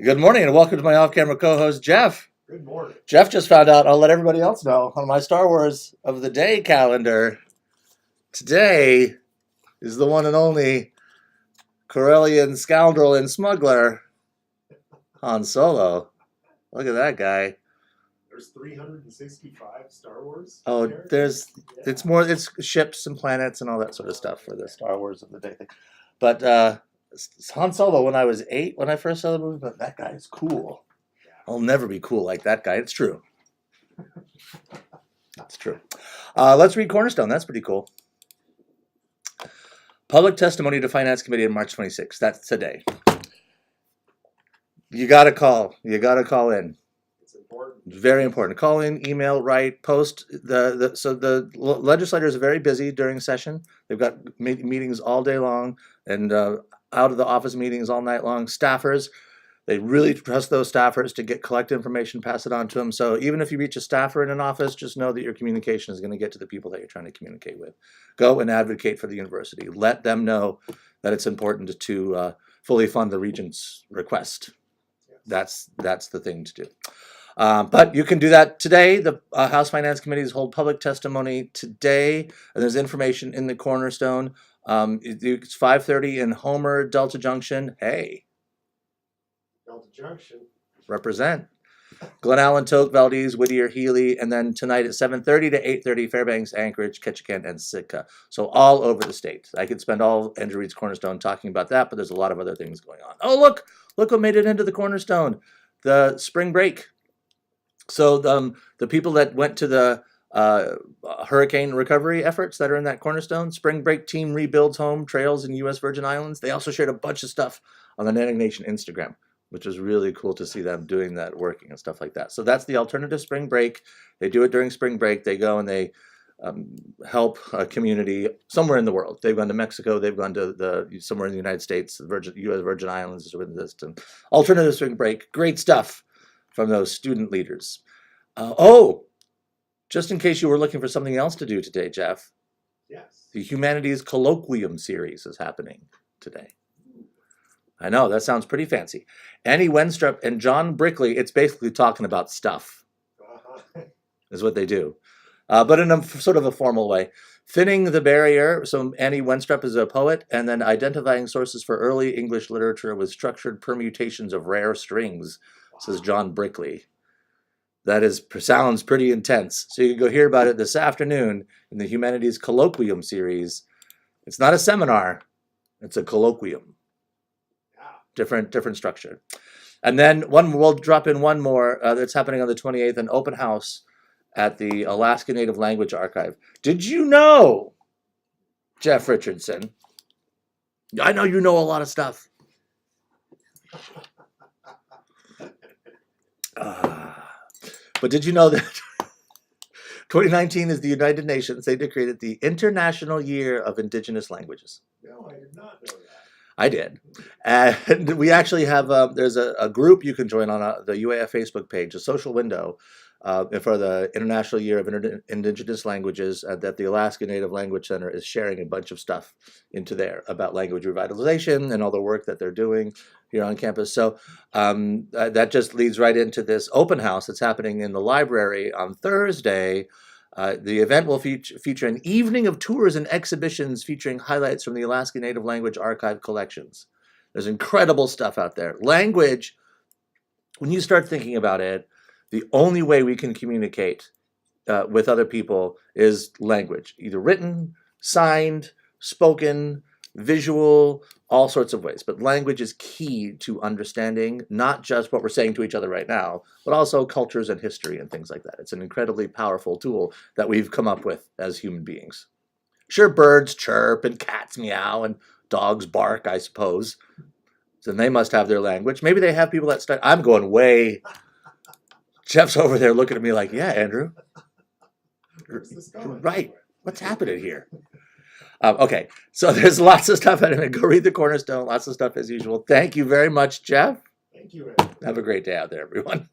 Good morning and welcome to my off-camera co-host, Jeff. Good morning. Jeff just found out, I'll let everybody else know, on my Star Wars of the Day calendar, today is the one and only Corellian scoundrel and smuggler, Han Solo. Look at that guy. There's 365 Star Wars. Oh, characters? it's ships and planets and all that sort of stuff for the Star Wars of the Day thing. But Han Solo, when I was 8, when I first saw the movie, but that guy is cool. I'll never be cool like that guy. It's true. That's true. Let's read Cornerstone. That's pretty cool. Public testimony to Finance Committee on March 26th. That's today. You got to call. You got to call in. It's important. It's very important. Call in, email, write, post. So the legislators are very busy during session. They've got meetings all day long and out of the office meetings all night long. Staffers, they really trust those staffers to collect information, pass it on to them. So even if you reach a staffer in an office, just know that your communication is going to get to the people that you're trying to communicate with. Go and advocate for the university. Let them know that it's important to fully fund the regent's request. That's the thing to do. But you can do that today. The House Finance Committees hold public testimony today, and there's information in the Cornerstone. It's 5:30 in Homer, Delta Junction. Hey. Delta Junction. Represent. Glen Allen, Toke, Valdez, Whittier, Healy, and then tonight at 7:30 to 8:30, Fairbanks, Anchorage, Ketchikan, and Sitka. So all over the state. I could spend all Andrew Reed's Cornerstone talking about that, but there's a lot of other things going on. Oh, look what made it into the Cornerstone. The spring break. So the people that went to the hurricane recovery efforts that are in that Cornerstone, spring break team rebuilds home trails in U.S. Virgin Islands. They also shared a bunch of stuff on the Netting Nation Instagram, which was really cool to see them doing that, working and stuff like that. So that's the alternative spring break. They do it during spring break. They go and they help a community somewhere in the world. They've gone to Mexico. They've gone to somewhere in the United States. The U.S. Virgin Islands is with this. And alternative spring break. Great stuff from those student leaders. Just in case you were looking for something else to do today, Jeff. Yes. The Humanities Colloquium series is happening today. I know, that sounds pretty fancy. Annie Wenstrup and John Brickley, it's basically talking about stuff, is what they do. But in a sort of a formal way. Thinning the Barrier, so Annie Wenstrup is a poet, and then identifying sources for early English literature with structured permutations of rare strings, says John Brickley. That sounds pretty intense. So you can go hear about it this afternoon in the Humanities Colloquium series. It's not a seminar, it's a colloquium. Different structure. And then we'll drop in one more that's happening on the 28th, an open house at the Alaska Native Language Archive. Did you know, Jeff Richardson? I know you know a lot of stuff. But did you know that 2019 is the United Nations? They created the International Year of Indigenous Languages. No, I did not know that. I did. And we actually have, there's a group you can join on the UAF Facebook page, a social window for the International Year of Indigenous Languages that the Alaska Native Language Center is sharing a bunch of stuff into there about language revitalization and all the work that they're doing here on campus. So that just leads right into this open house that's happening in the library on Thursday. The event will feature an evening of tours and exhibitions featuring highlights from the Alaska Native Language Archive collections. There's incredible stuff out there. Language, when you start thinking about it, the only way we can communicate with other people is language, either written, signed, spoken, visual, all sorts of ways. But language is key to understanding not just what we're saying to each other right now, but also cultures and history and things like that. It's an incredibly powerful tool that we've come up with as human beings. Sure, birds chirp and cats meow and dogs bark, I suppose. So they must have their language. Maybe they have people that study. I'm going way. Jeff's over there looking at me like, yeah, Andrew. Right. What's happening here? Okay, so there's lots of stuff. Go read the Cornerstone. Lots of stuff as usual. Thank you very much, Jeff. Thank you, Ed. Have a great day out there, everyone.